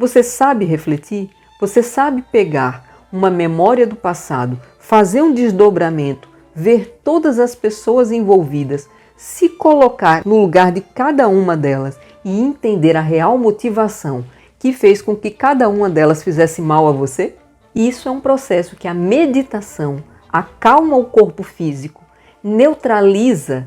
Você sabe refletir? Você sabe pegar uma memória do passado, fazer um desdobramento, ver todas as pessoas envolvidas, se colocar no lugar de cada uma delas e entender a real motivação que fez com que cada uma delas fizesse mal a você? Isso é um processo que a meditação acalma o corpo físico, neutraliza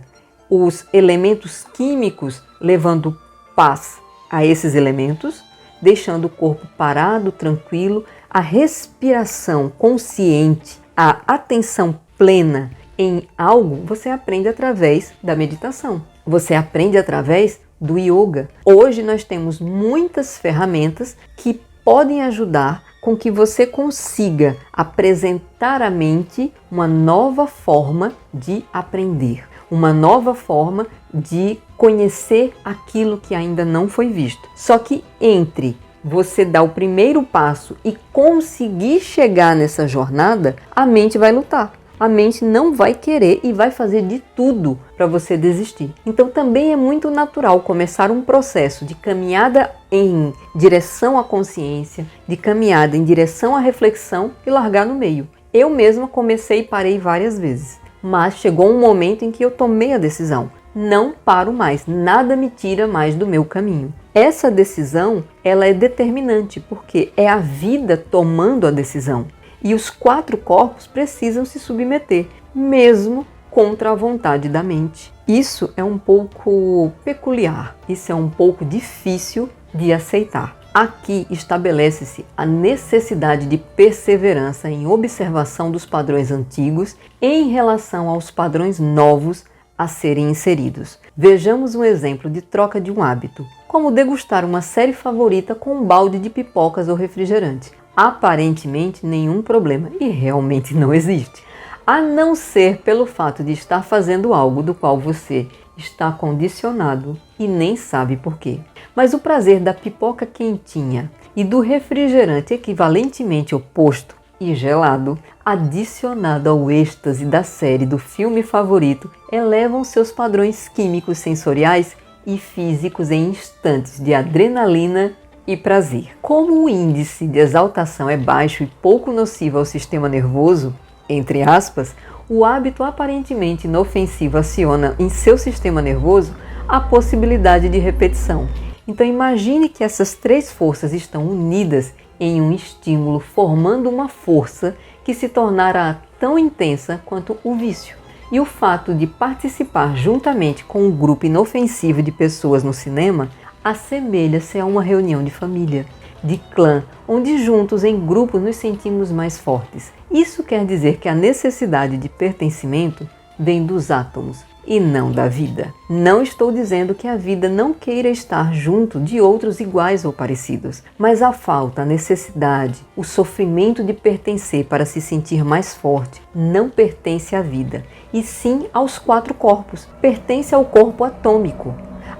os elementos químicos, levando paz a esses elementos, deixando o corpo parado, tranquilo, a respiração consciente, a atenção plena em algo, você aprende através da meditação. Você aprende através do yoga. Hoje nós temos muitas ferramentas que podem ajudar com que você consiga apresentar à mente uma nova forma de aprender, uma nova forma de conhecer aquilo que ainda não foi visto. Só que entre você dar o primeiro passo e conseguir chegar nessa jornada, a mente vai lutar. A mente não vai querer e vai fazer de tudo para você desistir. Então também é muito natural começar um processo de caminhada em direção à consciência, de caminhada em direção à reflexão e largar no meio. Eu mesma comecei e parei várias vezes, mas chegou um momento em que eu tomei a decisão. Não paro mais, nada me tira mais do meu caminho. Essa decisão, ela é determinante, porque é a vida tomando a decisão. E os 4 corpos precisam se submeter, mesmo contra a vontade da mente. Isso é um pouco peculiar, isso é um pouco difícil de aceitar. Aqui estabelece-se a necessidade de perseverança em observação dos padrões antigos em relação aos padrões novos a serem inseridos. Vejamos um exemplo de troca de um hábito, como degustar uma série favorita com um balde de pipocas ou refrigerante. Aparentemente nenhum problema e realmente não existe, a não ser pelo fato de estar fazendo algo do qual você está condicionado e nem sabe por quê. Mas o prazer da pipoca quentinha e do refrigerante equivalentemente oposto e gelado, adicionado ao êxtase da série do filme favorito, elevam seus padrões químicos sensoriais e físicos em instantes de adrenalina e prazer. Como o índice de exaltação é baixo e pouco nocivo ao sistema nervoso, entre aspas, o hábito aparentemente inofensivo aciona em seu sistema nervoso a possibilidade de repetição. Então imagine que essas 3 forças estão unidas em um estímulo, formando uma força que se tornará tão intensa quanto o vício. E o fato de participar juntamente com um grupo inofensivo de pessoas no cinema assemelha-se a uma reunião de família, de clã, onde juntos em grupos nos sentimos mais fortes. Isso quer dizer que a necessidade de pertencimento vem dos átomos e não da vida. Não estou dizendo que a vida não queira estar junto de outros iguais ou parecidos, mas a falta, a necessidade, o sofrimento de pertencer para se sentir mais forte não pertence à vida, e sim aos 4 corpos, pertence ao corpo atômico.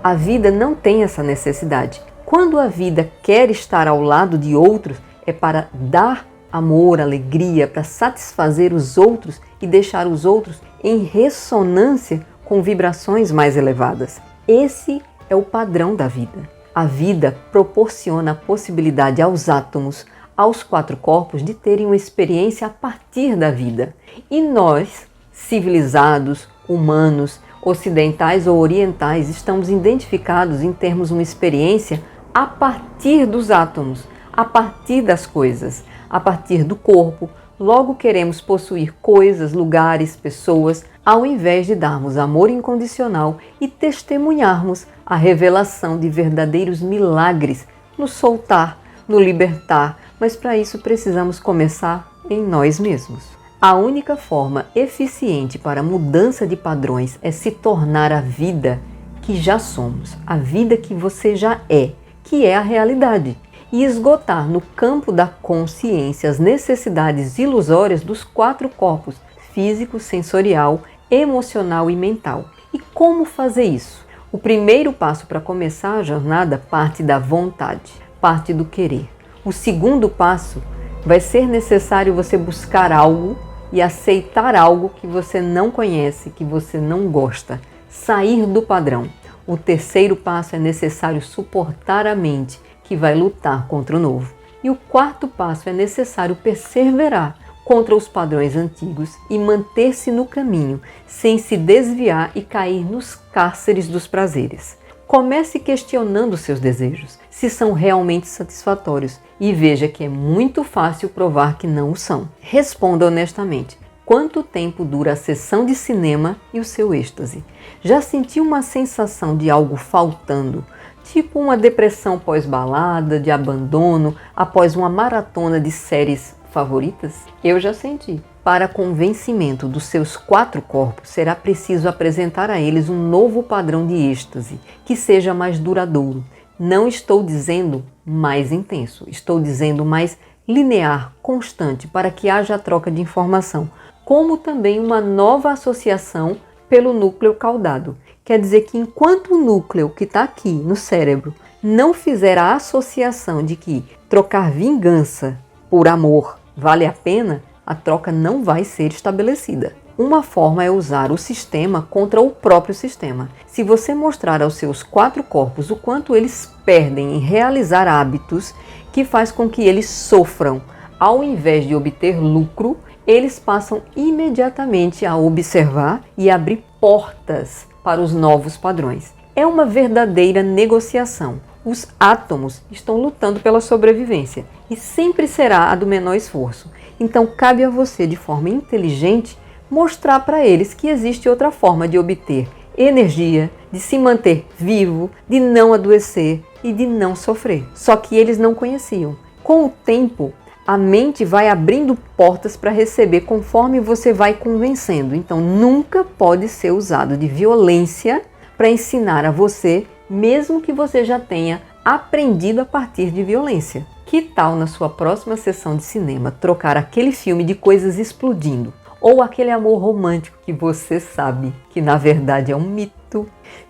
A vida não tem essa necessidade. Quando a vida quer estar ao lado de outros, é para dar amor, alegria, para satisfazer os outros e deixar os outros em ressonância com vibrações mais elevadas. Esse é o padrão da vida. A vida proporciona a possibilidade aos átomos, aos 4 corpos, de terem uma experiência a partir da vida. E nós, civilizados, humanos, ocidentais ou orientais, estamos identificados em termos uma experiência a partir dos átomos, a partir das coisas, a partir do corpo. Logo queremos possuir coisas, lugares, pessoas, ao invés de darmos amor incondicional e testemunharmos a revelação de verdadeiros milagres no soltar, no libertar, mas para isso precisamos começar em nós mesmos. A única forma eficiente para a mudança de padrões é se tornar a vida que já somos, a vida que você já é, que é a realidade, e esgotar no campo da consciência as necessidades ilusórias dos 4 corpos, físico, sensorial, emocional e mental. E como fazer isso? O primeiro passo para começar a jornada parte da vontade, parte do querer. O segundo passo vai ser necessário você buscar algo e aceitar algo que você não conhece, que você não gosta, sair do padrão. O terceiro passo é necessário suportar a mente, que que vai lutar contra o novo. E o quarto passo é necessário perseverar contra os padrões antigos e manter-se no caminho, sem se desviar e cair nos cárceres dos prazeres. Comece questionando seus desejos, se são realmente satisfatórios, e veja que é muito fácil provar que não o são. Responda honestamente. Quanto tempo dura a sessão de cinema e o seu êxtase? Já sentiu uma sensação de algo faltando? Tipo uma depressão pós-balada, de abandono, após uma maratona de séries favoritas? Eu já senti. Para convencimento dos seus 4 corpos, será preciso apresentar a eles um novo padrão de êxtase, que seja mais duradouro. Não estou dizendo mais intenso, estou dizendo mais linear, constante, para que haja a troca de informação, como também uma nova associação pelo núcleo caudado. Quer dizer que enquanto o núcleo que está aqui no cérebro não fizer a associação de que trocar vingança por amor vale a pena, a troca não vai ser estabelecida. Uma forma é usar o sistema contra o próprio sistema. Se você mostrar aos seus 4 corpos o quanto eles perdem em realizar hábitos que faz com que eles sofram, ao invés de obter lucro, eles passam imediatamente a observar e abrir portas para os novos padrões. É uma verdadeira negociação. Os átomos estão lutando pela sobrevivência e sempre será a do menor esforço. Então cabe a você, de forma inteligente, mostrar para eles que existe outra forma de obter energia, de se manter vivo, de não adoecer e de não sofrer. Só que eles não conheciam. Com o tempo, a mente vai abrindo portas para receber conforme você vai convencendo. Então nunca pode ser usado de violência para ensinar a você, mesmo que você já tenha aprendido a partir de violência. Que tal na sua próxima sessão de cinema trocar aquele filme de coisas explodindo ou aquele amor romântico que você sabe que na verdade é um mito?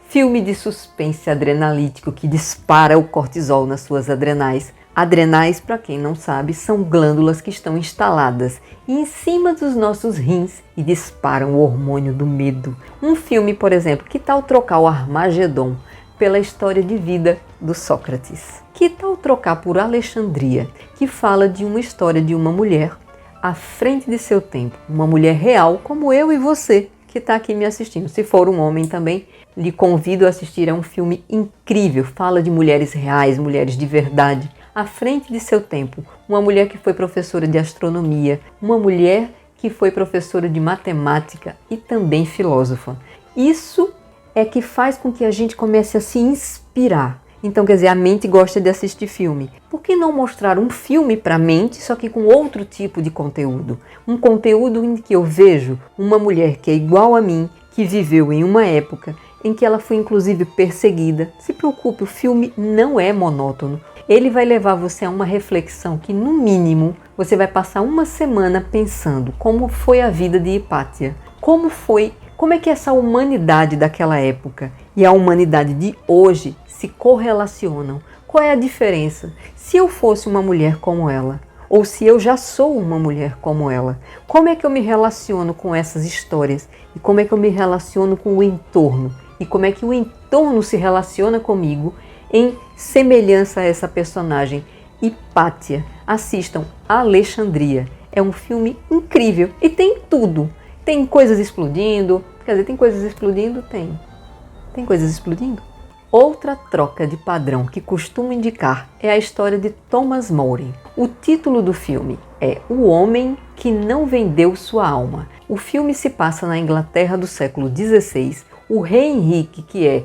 Filme de suspense adrenalítico que dispara o cortisol nas suas adrenais. Adrenais, para quem não sabe, são glândulas que estão instaladas em cima dos nossos rins e disparam o hormônio do medo. Um filme, por exemplo, que tal trocar o Armagedon pela história de vida do Sócrates? Que tal trocar por Alexandria, que fala de uma história de uma mulher à frente de seu tempo, uma mulher real como eu e você que está aqui me assistindo. Se for um homem também, lhe convido a assistir a um filme incrível, fala de mulheres reais, mulheres de verdade, à frente de seu tempo, uma mulher que foi professora de astronomia, uma mulher que foi professora de matemática e também filósofa. Isso é que faz com que a gente comece a se inspirar. Então, quer dizer, a mente gosta de assistir filme. Por que não mostrar um filme para a mente, só que com outro tipo de conteúdo? Um conteúdo em que eu vejo uma mulher que é igual a mim, que viveu em uma época em que ela foi inclusive perseguida. Se preocupe, o filme não é monótono. Ele vai levar você a uma reflexão que, no mínimo, você vai passar uma semana pensando como foi a vida de Hipátia. Como é que essa humanidade daquela época e a humanidade de hoje se correlacionam? Qual é a diferença? Se eu fosse uma mulher como ela, ou se eu já sou uma mulher como ela, como é que eu me relaciono com essas histórias? E como é que eu me relaciono com o entorno? E como é que o entorno se relaciona comigo em semelhança a essa personagem, Hipátia? Assistam Alexandria. É um filme incrível e tem tudo. Tem coisas explodindo. Quer dizer, tem coisas explodindo? Tem. Tem coisas explodindo? Outra troca de padrão que costumo indicar é a história de Thomas More. O título do filme é O Homem que Não Vendeu Sua Alma. O filme se passa na Inglaterra do século XVI. O rei Henrique, que é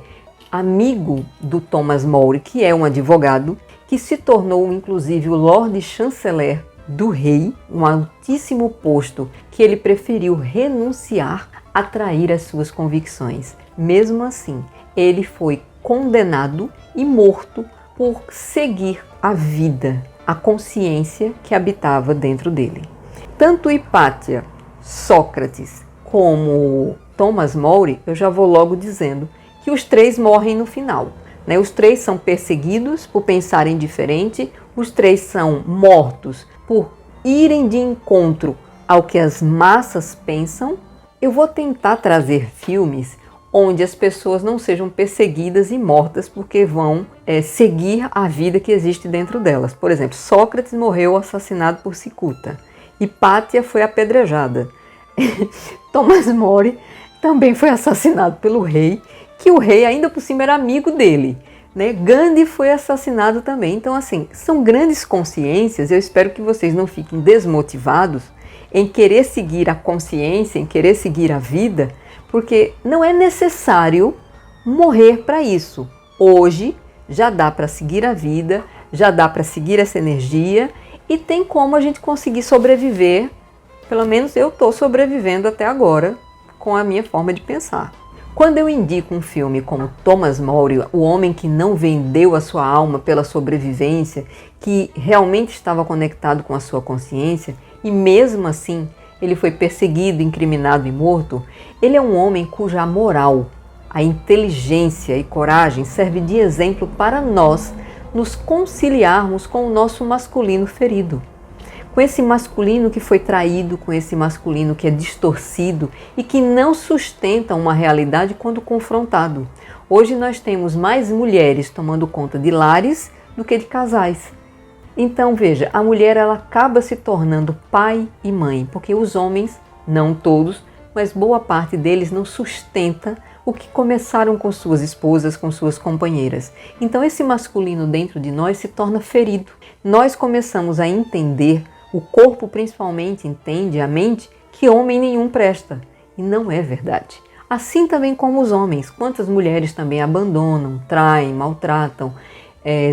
amigo do Thomas More, que é um advogado, que se tornou inclusive o Lord Chanceler do rei, um altíssimo posto que ele preferiu renunciar a trair as suas convicções. Mesmo assim, ele foi condenado e morto por seguir a vida, a consciência que habitava dentro dele. Tanto Hipátia, Sócrates, como Thomas More, eu já vou logo dizendo que os 3 morrem no final. Os 3 são perseguidos por pensarem diferente, os 3 são mortos por irem de encontro ao que as massas pensam. Eu vou tentar trazer filmes onde as pessoas não sejam perseguidas e mortas porque vão seguir a vida que existe dentro delas. Por exemplo, Sócrates morreu assassinado por cicuta. Hipátia foi apedrejada. Thomas More também foi assassinado pelo rei, que o rei ainda por cima era amigo dele. Né? Gandhi foi assassinado também. Então, assim, são grandes consciências. Eu espero que vocês não fiquem desmotivados em querer seguir a consciência, em querer seguir a vida, porque não é necessário morrer para isso. Hoje já dá para seguir a vida, já dá para seguir essa energia e tem como a gente conseguir sobreviver. Pelo menos eu estou sobrevivendo até agora com a minha forma de pensar. Quando eu indico um filme como Thomas More, o homem que não vendeu a sua alma pela sobrevivência, que realmente estava conectado com a sua consciência e mesmo assim ele foi perseguido, incriminado e morto, ele é um homem cuja moral, a inteligência e coragem serve de exemplo para nós nos conciliarmos com o nosso masculino ferido. Com esse masculino que foi traído, com esse masculino que é distorcido e que não sustenta uma realidade quando confrontado. Hoje nós temos mais mulheres tomando conta de lares do que de casais. Então veja, a mulher ela acaba se tornando pai e mãe, porque os homens, não todos, mas boa parte deles não sustenta o que começaram com suas esposas, com suas companheiras. Então esse masculino dentro de nós se torna ferido. Nós começamos a entender, o corpo principalmente entende, a mente, que homem nenhum presta. E não é verdade. Assim também como os homens. Quantas mulheres também abandonam, traem, maltratam,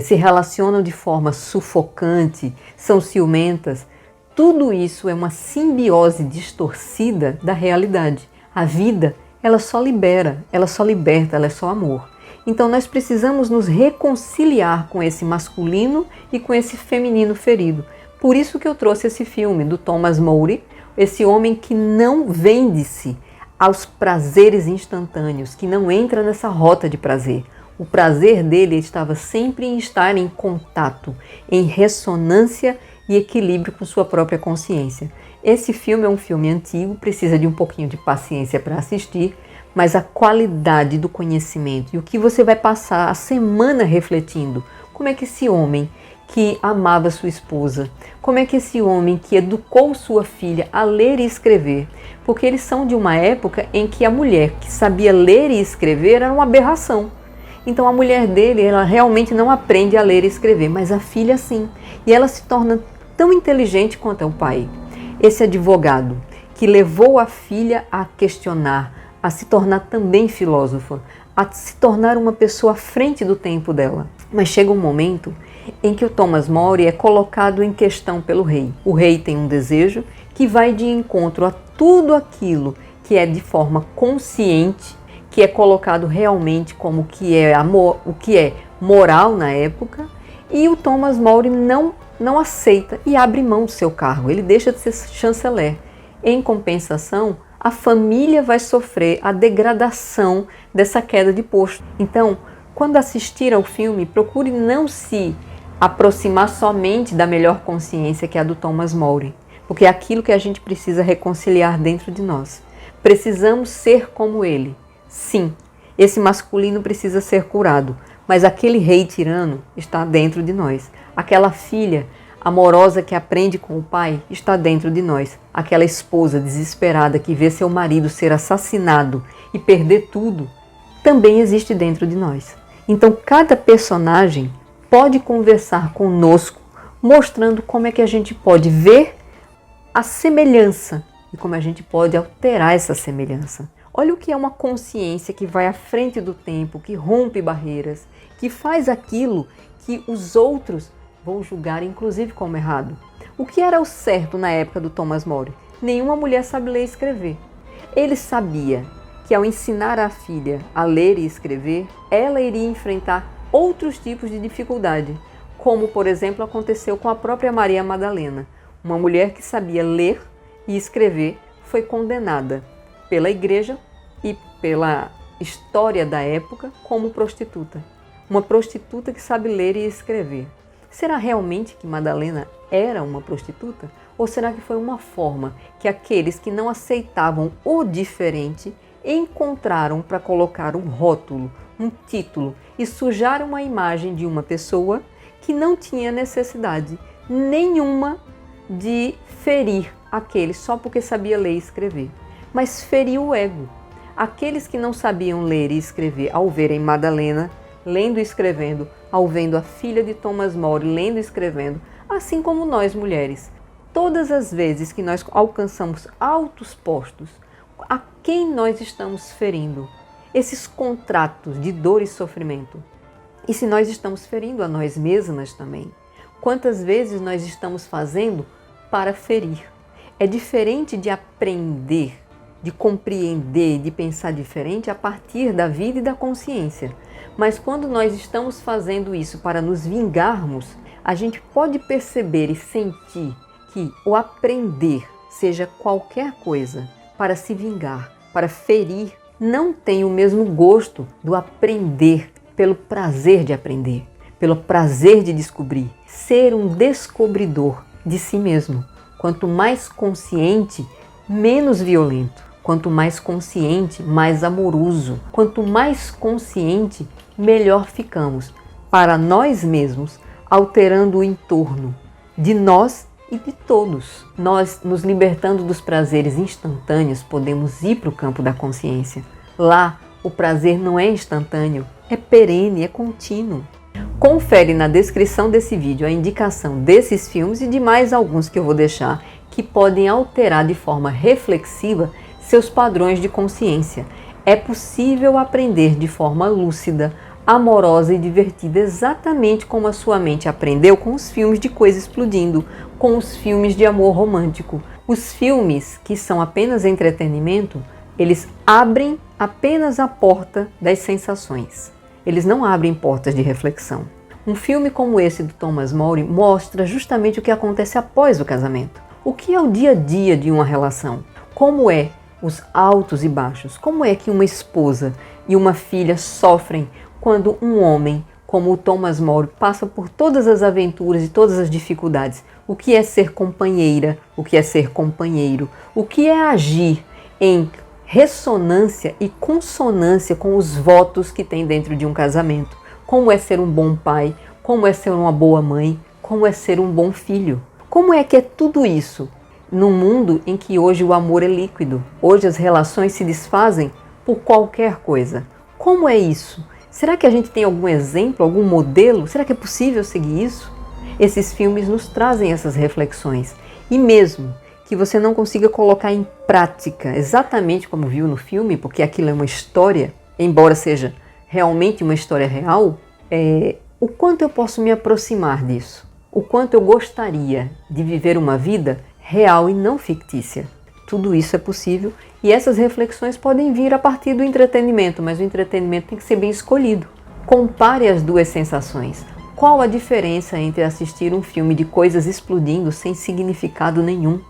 se relacionam de forma sufocante, são ciumentas. Tudo isso é uma simbiose distorcida da realidade. A vida, ela só libera, ela só liberta, ela é só amor. Então nós precisamos nos reconciliar com esse masculino e com esse feminino ferido. Por isso que eu trouxe esse filme do Thomas More, esse homem que não vende-se aos prazeres instantâneos, que não entra nessa rota de prazer. O prazer dele estava sempre em estar em contato, em ressonância e equilíbrio com sua própria consciência. Esse filme é um filme antigo, precisa de um pouquinho de paciência para assistir, mas a qualidade do conhecimento e o que você vai passar a semana refletindo, como é que esse homem que amava sua esposa, como é que esse homem que educou sua filha a ler e escrever, porque eles são de uma época em que a mulher que sabia ler e escrever era uma aberração. Então a mulher dele, ela realmente não aprende a ler e escrever, mas a filha sim. E ela se torna tão inteligente quanto é o pai. Esse advogado que levou a filha a questionar, a se tornar também filósofa, a se tornar uma pessoa à frente do tempo dela. Mas chega um momento em que o Thomas More é colocado em questão pelo rei. O rei tem um desejo que vai de encontro a tudo aquilo que é de forma consciente, que é colocado realmente como o que é moral na época, e o Thomas More não aceita e abre mão do seu cargo, ele deixa de ser chanceler. Em compensação, a família vai sofrer a degradação dessa queda de posto. Então, quando assistir ao filme, procure não se aproximar somente da melhor consciência que é a do Thomas More, porque é aquilo que a gente precisa reconciliar dentro de nós. Precisamos ser como ele. Sim, esse masculino precisa ser curado, mas aquele rei tirano está dentro de nós. Aquela filha amorosa que aprende com o pai está dentro de nós. Aquela esposa desesperada que vê seu marido ser assassinado e perder tudo também existe dentro de nós. Então cada personagem pode conversar conosco, mostrando como é que a gente pode ver a semelhança e como a gente pode alterar essa semelhança. Olha o que é uma consciência que vai à frente do tempo, que rompe barreiras, que faz aquilo que os outros vão julgar, inclusive, como errado. O que era o certo na época do Thomas More? Nenhuma mulher sabe ler e escrever. Ele sabia que ao ensinar a filha a ler e escrever, ela iria enfrentar outros tipos de dificuldade, como, por exemplo, aconteceu com a própria Maria Madalena. Uma mulher que sabia ler e escrever foi condenada pela igreja e pela história da época como prostituta. Uma prostituta que sabe ler e escrever. Será realmente que Madalena era uma prostituta? Ou será que foi uma forma que aqueles que não aceitavam o diferente encontraram para colocar um rótulo, um título e sujaram a imagem de uma pessoa que não tinha necessidade nenhuma de ferir aqueles só porque sabia ler e escrever, mas feriu o ego. Aqueles que não sabiam ler e escrever, ao verem Madalena lendo e escrevendo, ao vendo a filha de Thomas More lendo e escrevendo, assim como nós mulheres, todas as vezes que nós alcançamos altos postos, a quem nós estamos ferindo? Esses contratos de dor e sofrimento. E se nós estamos ferindo a nós mesmas também? Quantas vezes nós estamos fazendo para ferir? É diferente de aprender, de compreender, de pensar diferente a partir da vida e da consciência. Mas quando nós estamos fazendo isso para nos vingarmos, a gente pode perceber e sentir que o aprender, seja qualquer coisa, para se vingar, para ferir, não tem o mesmo gosto do aprender pelo prazer de aprender, pelo prazer de descobrir, ser um descobridor de si mesmo. Quanto mais consciente, menos violento. Quanto mais consciente, mais amoroso. Quanto mais consciente, melhor ficamos para nós mesmos, alterando o entorno de nós e de todos. Nós, nos libertando dos prazeres instantâneos, podemos ir para o campo da consciência. Lá, o prazer não é instantâneo, é perene, é contínuo. Confere na descrição desse vídeo a indicação desses filmes e de mais alguns que eu vou deixar, que podem alterar de forma reflexiva seus padrões de consciência. É possível aprender de forma lúcida, amorosa e divertida, exatamente como a sua mente aprendeu com os filmes de coisa explodindo, com os filmes de amor romântico. Os filmes que são apenas entretenimento, eles abrem apenas a porta das sensações. Eles não abrem portas de reflexão. Um filme como esse do Thomas More mostra justamente o que acontece após o casamento. O que é o dia a dia de uma relação? Como é os altos e baixos? Como é que uma esposa e uma filha sofrem quando um homem como o Thomas More passa por todas as aventuras e todas as dificuldades? O que é ser companheira? O que é ser companheiro? O que é agir em ressonância e consonância com os votos que tem dentro de um casamento? Como é ser um bom pai? Como é ser uma boa mãe? Como é ser um bom filho? Como é que é tudo isso num mundo em que hoje o amor é líquido? Hoje as relações se desfazem por qualquer coisa. Como é isso? Será que a gente tem algum exemplo, algum modelo? Será que é possível seguir isso? Esses filmes nos trazem essas reflexões. E mesmo que você não consiga colocar em prática exatamente como viu no filme, porque aquilo é uma história, embora seja realmente uma história real, o quanto eu posso me aproximar disso? O quanto eu gostaria de viver uma vida real e não fictícia? Tudo isso é possível e essas reflexões podem vir a partir do entretenimento, mas o entretenimento tem que ser bem escolhido. Compare as duas sensações. Qual a diferença entre assistir um filme de coisas explodindo sem significado nenhum,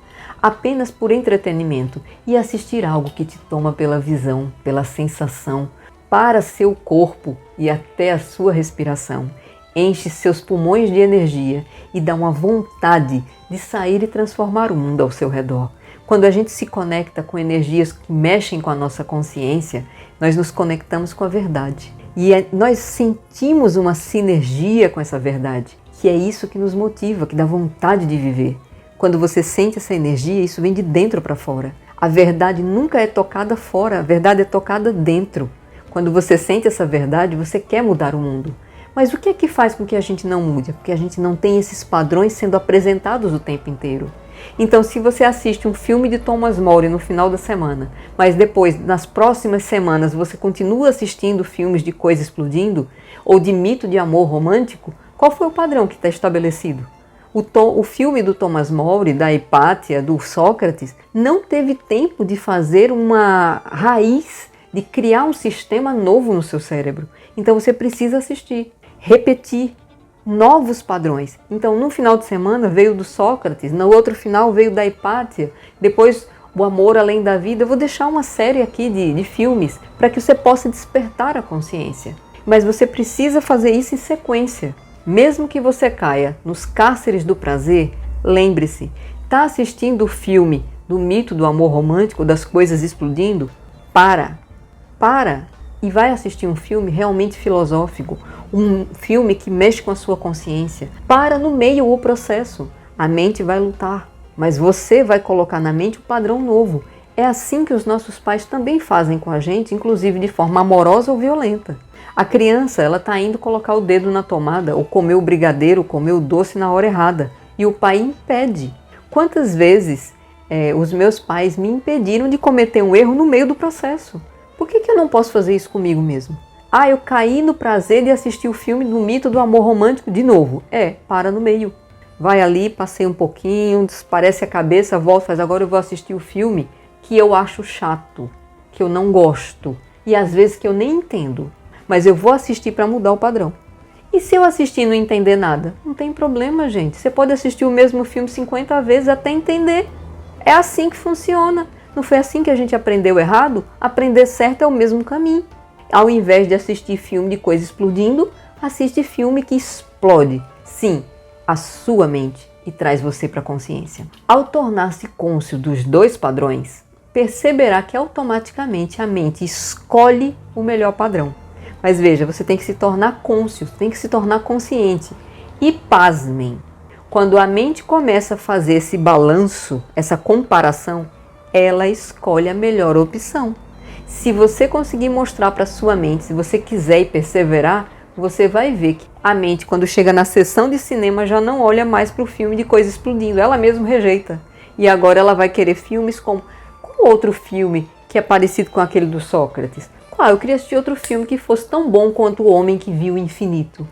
apenas por entretenimento, e assistir algo que te toma pela visão, pela sensação, para seu corpo e até a sua respiração, enche seus pulmões de energia e dá uma vontade de sair e transformar o mundo ao seu redor. Quando a gente se conecta com energias que mexem com a nossa consciência, nós nos conectamos com a verdade. E nós sentimos uma sinergia com essa verdade, que é isso que nos motiva, que dá vontade de viver. Quando você sente essa energia, isso vem de dentro para fora. A verdade nunca é tocada fora, a verdade é tocada dentro. Quando você sente essa verdade, você quer mudar o mundo. Mas o que é que faz com que a gente não mude? Porque a gente não tem esses padrões sendo apresentados o tempo inteiro. Então, se você assiste um filme de Thomas More no final da semana, mas depois, nas próximas semanas, você continua assistindo filmes de coisa explodindo, ou de mito de amor romântico, qual foi o padrão que está estabelecido? O filme do Thomas More, da Hipátia, do Sócrates, não teve tempo de fazer uma raiz, de criar um sistema novo no seu cérebro. Então você precisa assistir, repetir novos padrões. Então no final de semana veio do Sócrates, no outro final veio da Hipátia, depois o Amor Além da Vida. Eu vou deixar uma série aqui de filmes para que você possa despertar a consciência. Mas você precisa fazer isso em sequência. Mesmo que você caia nos cárceres do prazer, lembre-se, está assistindo o filme do mito do amor romântico, das coisas explodindo? Para, para e vai assistir um filme realmente filosófico, um filme que mexe com a sua consciência. Para no meio o processo. A mente vai lutar, mas você vai colocar na mente o padrão novo. É assim que os nossos pais também fazem com a gente, inclusive de forma amorosa ou violenta. A criança, ela está indo colocar o dedo na tomada, ou comer o brigadeiro, comer o doce na hora errada, e o pai impede. Quantas vezes os meus pais me impediram de cometer um erro no meio do processo? Por que eu não posso fazer isso comigo mesmo? Eu caí no prazer de assistir o filme do mito do amor romântico de novo. Para no meio. Vai ali, passei um pouquinho, parece a cabeça, volta, faz agora eu vou assistir o filme que eu acho chato, que eu não gosto e às vezes que eu nem entendo. Mas eu vou assistir para mudar o padrão. E se eu assistir e não entender nada? Não tem problema, gente. Você pode assistir o mesmo filme 50 vezes até entender. É assim que funciona. Não foi assim que a gente aprendeu errado? Aprender certo é o mesmo caminho. Ao invés de assistir filme de coisa explodindo, assiste filme que explode, sim, a sua mente e traz você para a consciência. Ao tornar-se cônscio dos dois padrões, perceberá que automaticamente a mente escolhe o melhor padrão. Mas veja, você tem que se tornar cônscio, tem que se tornar consciente. E pasmem, quando a mente começa a fazer esse balanço, essa comparação, ela escolhe a melhor opção. Se você conseguir mostrar para sua mente, se você quiser e perseverar, você vai ver que a mente, quando chega na sessão de cinema, já não olha mais para o filme de coisa explodindo. Ela mesma rejeita. E agora ela vai querer filmes como outro filme que é parecido com aquele do Sócrates. Eu queria assistir outro filme que fosse tão bom quanto O Homem que Viu o Infinito.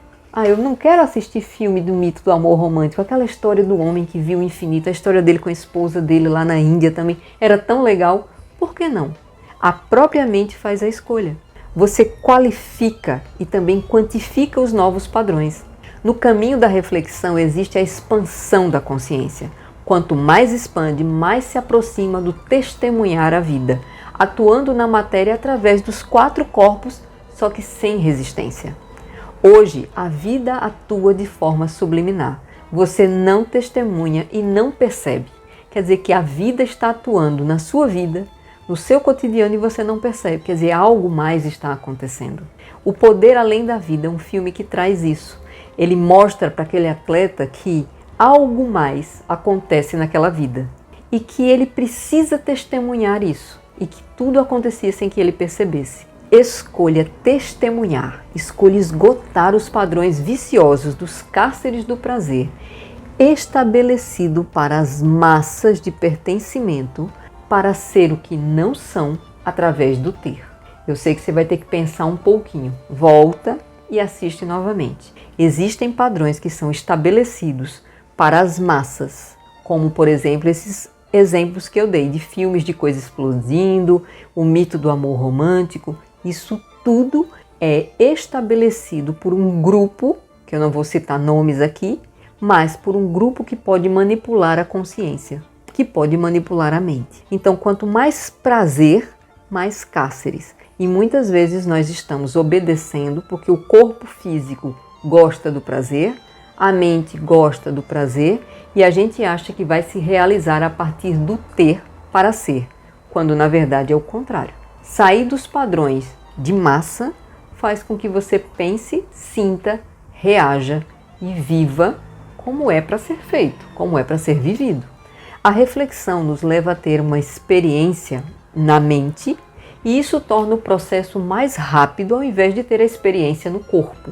Eu não quero assistir filme do mito do amor romântico, aquela história do homem que viu o infinito, a história dele com a esposa dele lá na Índia também, era tão legal. Por que não? A própria mente faz a escolha. Você qualifica e também quantifica os novos padrões. No caminho da reflexão existe a expansão da consciência. Quanto mais expande, mais se aproxima do testemunhar a vida, atuando na matéria através dos 4 corpos, só que sem resistência. Hoje, a vida atua de forma subliminar. Você não testemunha e não percebe. Quer dizer que a vida está atuando na sua vida, no seu cotidiano e você não percebe. Quer dizer, algo mais está acontecendo. O Poder Além da Vida é um filme que traz isso. Ele mostra para aquele atleta que algo mais acontece naquela vida e que ele precisa testemunhar isso e que tudo acontecia sem que ele percebesse. Escolha testemunhar, escolha esgotar os padrões viciosos dos cárceres do prazer, estabelecido para as massas de pertencimento, para ser o que não são através do ter. Eu sei que você vai ter que pensar um pouquinho. Volta e assiste novamente. Existem padrões que são estabelecidos para as massas, como por exemplo esses exemplos que eu dei de filmes de coisa explodindo, o mito do amor romântico. Isso tudo é estabelecido por um grupo, que eu não vou citar nomes aqui, mas por um grupo que pode manipular a consciência, que pode manipular a mente. Então, quanto mais prazer, mais cárceres. E muitas vezes nós estamos obedecendo porque o corpo físico gosta do prazer, a mente gosta do prazer e a gente acha que vai se realizar a partir do ter para ser, quando na verdade é o contrário. Sair dos padrões de massa faz com que você pense, sinta, reaja e viva como é para ser feito, como é para ser vivido. A reflexão nos leva a ter uma experiência na mente e isso torna o processo mais rápido ao invés de ter a experiência no corpo.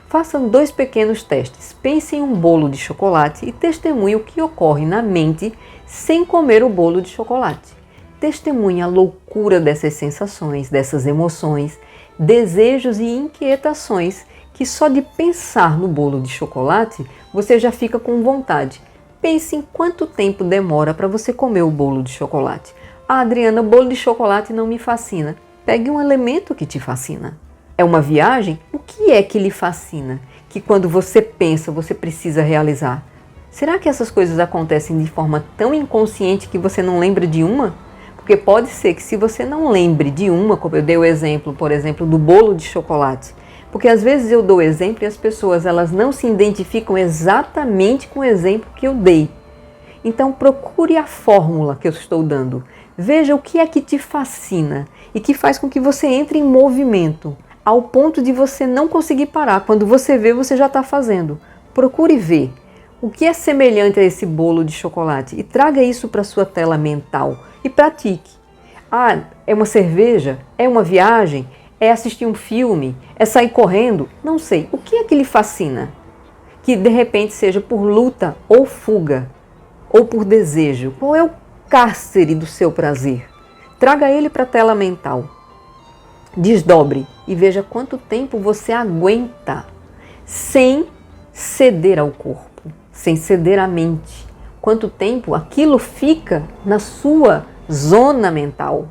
Façam 2 pequenos testes. Pense em um bolo de chocolate e testemunhe o que ocorre na mente sem comer o bolo de chocolate. Testemunhe a loucura dessas sensações, dessas emoções, desejos e inquietações que só de pensar no bolo de chocolate você já fica com vontade. Pense em quanto tempo demora para você comer o bolo de chocolate. Adriana, bolo de chocolate não me fascina. Pegue um elemento que te fascina. É uma viagem? O que é que lhe fascina? Que quando você pensa, você precisa realizar? Será que essas coisas acontecem de forma tão inconsciente que você não lembra de uma? Porque pode ser que se você não lembre de uma, como eu dei o exemplo, por exemplo, do bolo de chocolate, porque às vezes eu dou exemplo e as pessoas elas não se identificam exatamente com o exemplo que eu dei. Então procure a fórmula que eu estou dando. Veja o que é que te fascina e que faz com que você entre em movimento, ao ponto de você não conseguir parar. Quando você vê, você já está fazendo. Procure ver o que é semelhante a esse bolo de chocolate e traga isso para a sua tela mental e pratique. Ah, é uma cerveja? É uma viagem? É assistir um filme? É sair correndo? Não sei. O que é que lhe fascina? Que de repente seja por luta ou fuga, ou por desejo. Qual é o cárcere do seu prazer? Traga ele para a tela mental. Desdobre e veja quanto tempo você aguenta sem ceder ao corpo, sem ceder à mente. Quanto tempo aquilo fica na sua zona mental.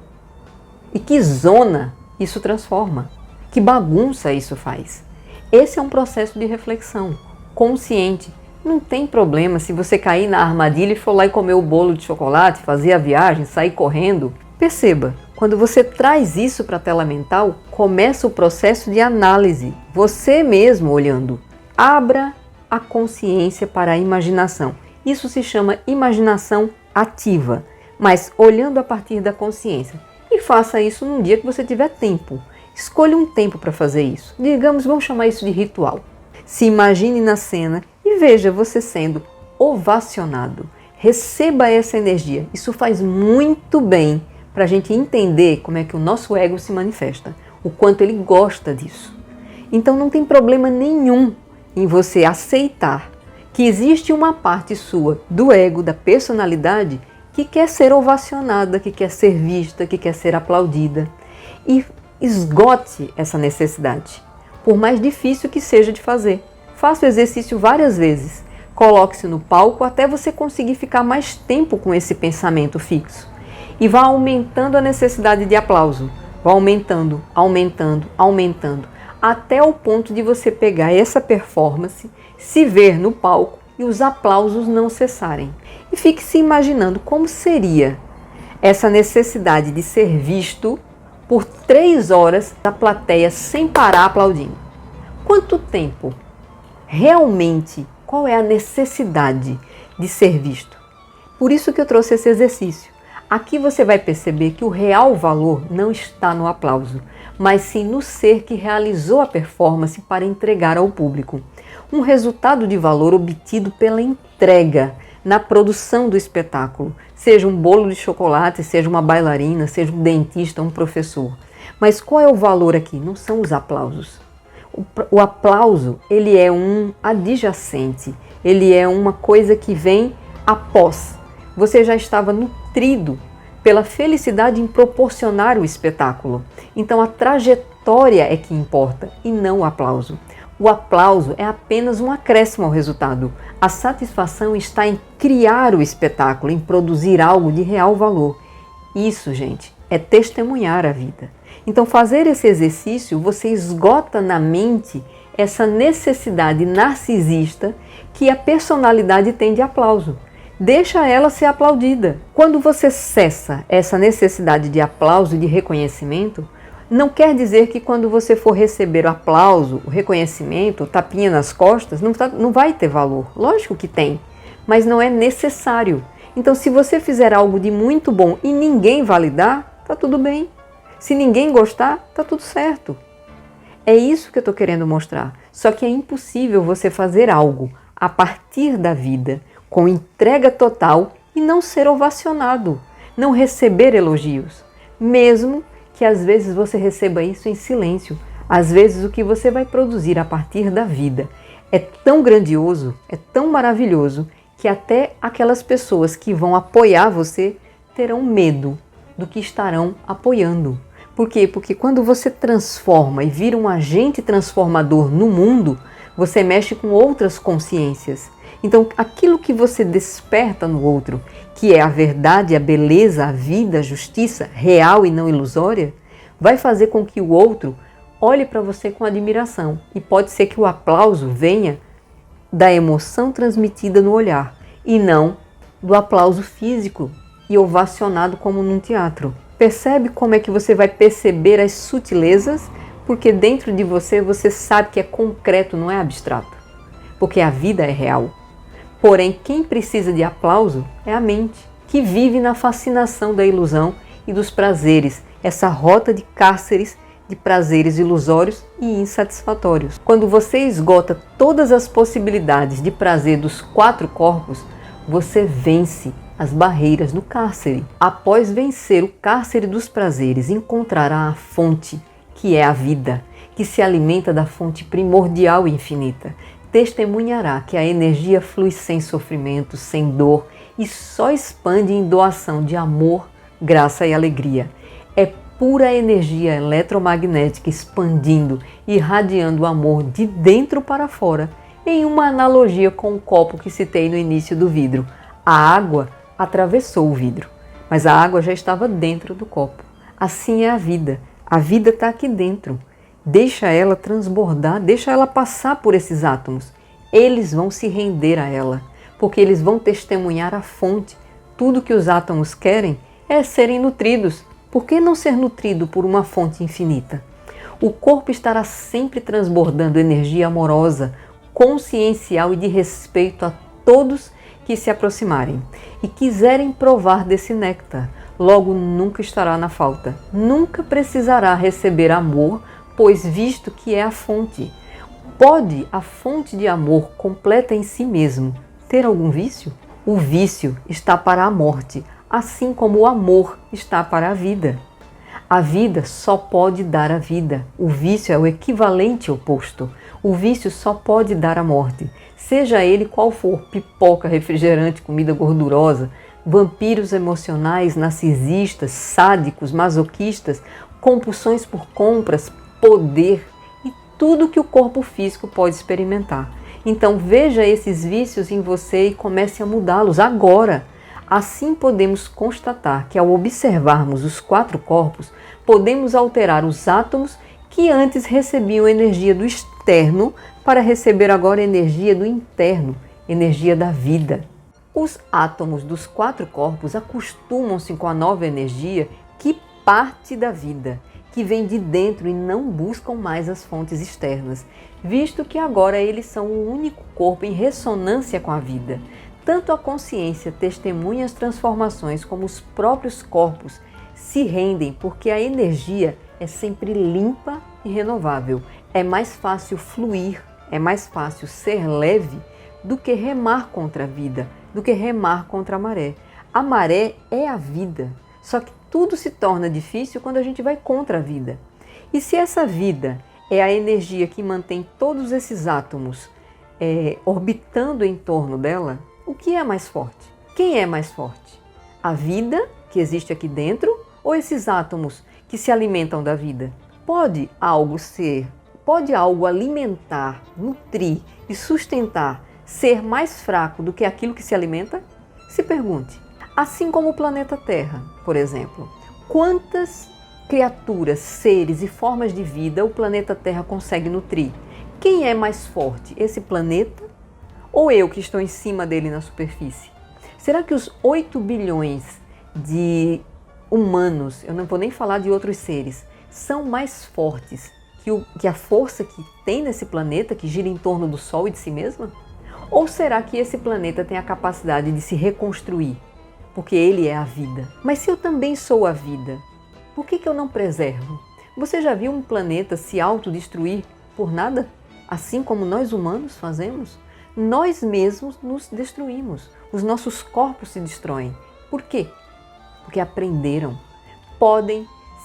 E que zona isso transforma? Que bagunça isso faz? Esse é um processo de reflexão consciente. Não tem problema se você cair na armadilha e for lá e comer o bolo de chocolate, fazer a viagem, sair correndo. Perceba, quando você traz isso para a tela mental, começa o processo de análise. Você mesmo olhando. Abra a consciência para a imaginação. Isso se chama imaginação ativa, mas olhando a partir da consciência. E faça isso num dia que você tiver tempo. Escolha um tempo para fazer isso. Digamos, vamos chamar isso de ritual. Se imagine na cena e veja você sendo ovacionado. Receba essa energia. Isso faz muito bem para a gente entender como é que o nosso ego se manifesta, o quanto ele gosta disso. Então não tem problema nenhum em você aceitar que existe uma parte sua do ego, da personalidade, que quer ser ovacionada, que quer ser vista, que quer ser aplaudida. E esgote essa necessidade, por mais difícil que seja de fazer. Faça o exercício várias vezes. Coloque-se no palco até você conseguir ficar mais tempo com esse pensamento fixo. E vá aumentando a necessidade de aplauso. Vá aumentando, aumentando, aumentando, até o ponto de você pegar essa performance, se ver no palco e os aplausos não cessarem. E fique se imaginando como seria essa necessidade de ser visto por 3 horas da plateia sem parar aplaudindo. Quanto tempo? Realmente, qual é a necessidade de ser visto? Por isso que eu trouxe esse exercício. Aqui você vai perceber que o real valor não está no aplauso, mas sim no ser que realizou a performance para entregar ao público. Um resultado de valor obtido pela entrega na produção do espetáculo, seja um bolo de chocolate, seja uma bailarina, seja um dentista, um professor. Mas qual é o valor aqui? Não são os aplausos. O aplauso, ele é um adjacente, ele é uma coisa que vem após. Você já estava nutrido pela felicidade em proporcionar o espetáculo. Então a trajetória é que importa e não o aplauso. O aplauso é apenas um acréscimo ao resultado. A satisfação está em criar o espetáculo, em produzir algo de real valor. Isso, gente, é testemunhar a vida. Então, fazer esse exercício, você esgota na mente essa necessidade narcisista que a personalidade tem de aplauso. Deixa ela ser aplaudida. Quando você cessa essa necessidade de aplauso e de reconhecimento, não quer dizer que quando você for receber o aplauso, o reconhecimento, o tapinha nas costas, não vai ter valor. Lógico que tem, mas não é necessário. Então, se você fizer algo de muito bom e ninguém validar, tá tudo bem. Se ninguém gostar, tá tudo certo. É isso que eu estou querendo mostrar. Só que é impossível você fazer algo a partir da vida, com entrega total e não ser ovacionado, não receber elogios, mesmo que às vezes você receba isso em silêncio. Às vezes o que você vai produzir a partir da vida é tão grandioso, é tão maravilhoso, que até aquelas pessoas que vão apoiar você terão medo do que estarão apoiando. Por quê? Porque quando você transforma e vira um agente transformador no mundo, você mexe com outras consciências. Então, aquilo que você desperta no outro, que é a verdade, a beleza, a vida, a justiça, real e não ilusória, vai fazer com que o outro olhe para você com admiração. E pode ser que o aplauso venha da emoção transmitida no olhar e não do aplauso físico e ovacionado como num teatro. Percebe como é que você vai perceber as sutilezas? Porque dentro de você, você sabe que é concreto, não é abstrato. Porque a vida é real. Porém, quem precisa de aplauso é a mente, que vive na fascinação da ilusão e dos prazeres essa rota de cárceres de prazeres ilusórios e insatisfatórios. Quando você esgota todas as possibilidades de prazer dos 4 corpos, você vence as barreiras do cárcere. Após vencer o cárcere dos prazeres, encontrará a fonte, que é a vida, que se alimenta da fonte primordial e infinita. Testemunhará que a energia flui sem sofrimento, sem dor e só expande em doação de amor, graça e alegria. É pura energia eletromagnética expandindo e irradiando o amor de dentro para fora, em uma analogia com o copo que citei no início do vidro. A água atravessou o vidro, mas a água já estava dentro do copo. Assim é a vida. A vida está aqui dentro. Deixa ela transbordar, deixa ela passar por esses átomos. Eles vão se render a ela, porque eles vão testemunhar a fonte. Tudo que os átomos querem é serem nutridos. Por que não ser nutrido por uma fonte infinita? O corpo estará sempre transbordando energia amorosa, consciencial e de respeito a todos que se aproximarem e quiserem provar desse néctar. Logo nunca estará na falta, nunca precisará receber amor, pois visto que é a fonte. Pode a fonte de amor completa em si mesmo ter algum vício? O vício está para a morte, assim como o amor está para a vida. A vida só pode dar a vida. O vício é o equivalente oposto. O vício só pode dar a morte. Seja ele qual for, pipoca, refrigerante, comida gordurosa, vampiros emocionais, narcisistas, sádicos, masoquistas, compulsões por compras, poder e tudo que o corpo físico pode experimentar. Então veja esses vícios em você e comece a mudá-los agora. Assim podemos constatar que ao observarmos os 4 corpos, podemos alterar os átomos que antes recebiam energia do externo para receber agora energia do interno, energia da vida. Os átomos dos 4 corpos acostumam-se com a nova energia que parte da vida, que vem de dentro e não buscam mais as fontes externas, visto que agora eles são o único corpo em ressonância com a vida. Tanto a consciência testemunha as transformações como os próprios corpos se rendem, porque a energia é sempre limpa e renovável. É mais fácil fluir, é mais fácil ser leve do que remar contra a vida, do que remar contra a maré. A maré é a vida, só que tudo se torna difícil quando a gente vai contra a vida. E se essa vida é a energia que mantém todos esses átomos orbitando em torno dela, o que é mais forte? Quem é mais forte? A vida que existe aqui dentro ou esses átomos que se alimentam da vida? Pode algo alimentar, nutrir e sustentar ser mais fraco do que aquilo que se alimenta? Se pergunte. Assim como o planeta Terra, por exemplo. Quantas criaturas, seres e formas de vida o planeta Terra consegue nutrir? Quem é mais forte? Esse planeta ou eu que estou em cima dele na superfície? Será que os 8 bilhões de humanos, eu não vou nem falar de outros seres, são mais fortes que a força que tem nesse planeta que gira em torno do Sol e de si mesma? Ou será que esse planeta tem a capacidade de se reconstruir? Porque ele é a vida. Mas se eu também sou a vida, por que eu não preservo? Você já viu um planeta se autodestruir por nada? Assim como nós humanos fazemos? Nós mesmos nos destruímos. Os nossos corpos se destroem. Por quê? Porque aprenderam.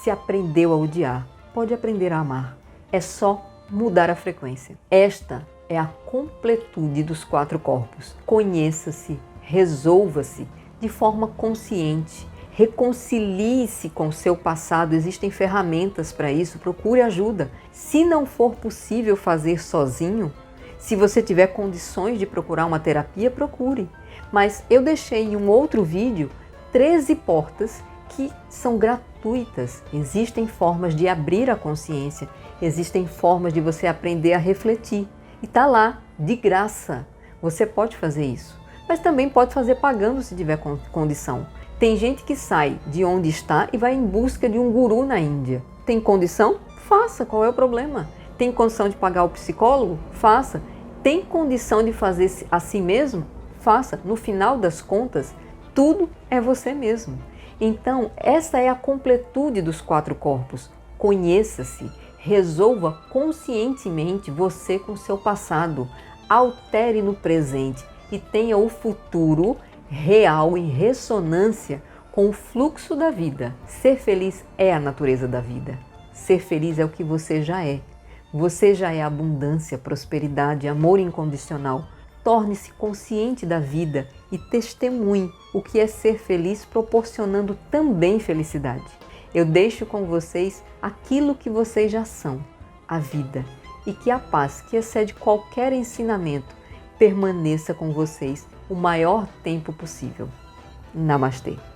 Se aprendeu a odiar, pode aprender a amar. É só mudar a frequência. Esta é a completude dos 4 corpos. Conheça-se, resolva-se de forma consciente. Reconcilie-se com o seu passado. Existem ferramentas para isso. Procure ajuda. Se não for possível fazer sozinho, se você tiver condições de procurar uma terapia, procure. Mas eu deixei em um outro vídeo 13 portas que são gratuitas. Existem formas de abrir a consciência, existem formas de você aprender a refletir. E está lá, de graça. Você pode fazer isso. Mas também pode fazer pagando se tiver condição. Tem gente que sai de onde está e vai em busca de um guru na Índia. Tem condição? Faça, qual é o problema? Tem condição de pagar o psicólogo? Faça. Tem condição de fazer a si mesmo? Faça. No final das contas, tudo é você mesmo. Então, essa é a completude dos 4 corpos. Conheça-se, resolva conscientemente você com seu passado, altere no presente e tenha o futuro real em ressonância com o fluxo da vida. Ser feliz é a natureza da vida. Ser feliz é o que você já é. Você já é abundância, prosperidade, amor incondicional. Torne-se consciente da vida e testemunhe o que é ser feliz, proporcionando também felicidade. Eu deixo com vocês aquilo que vocês já são, a vida, e que a paz, que excede qualquer ensinamento, permaneça com vocês o maior tempo possível. Namastê!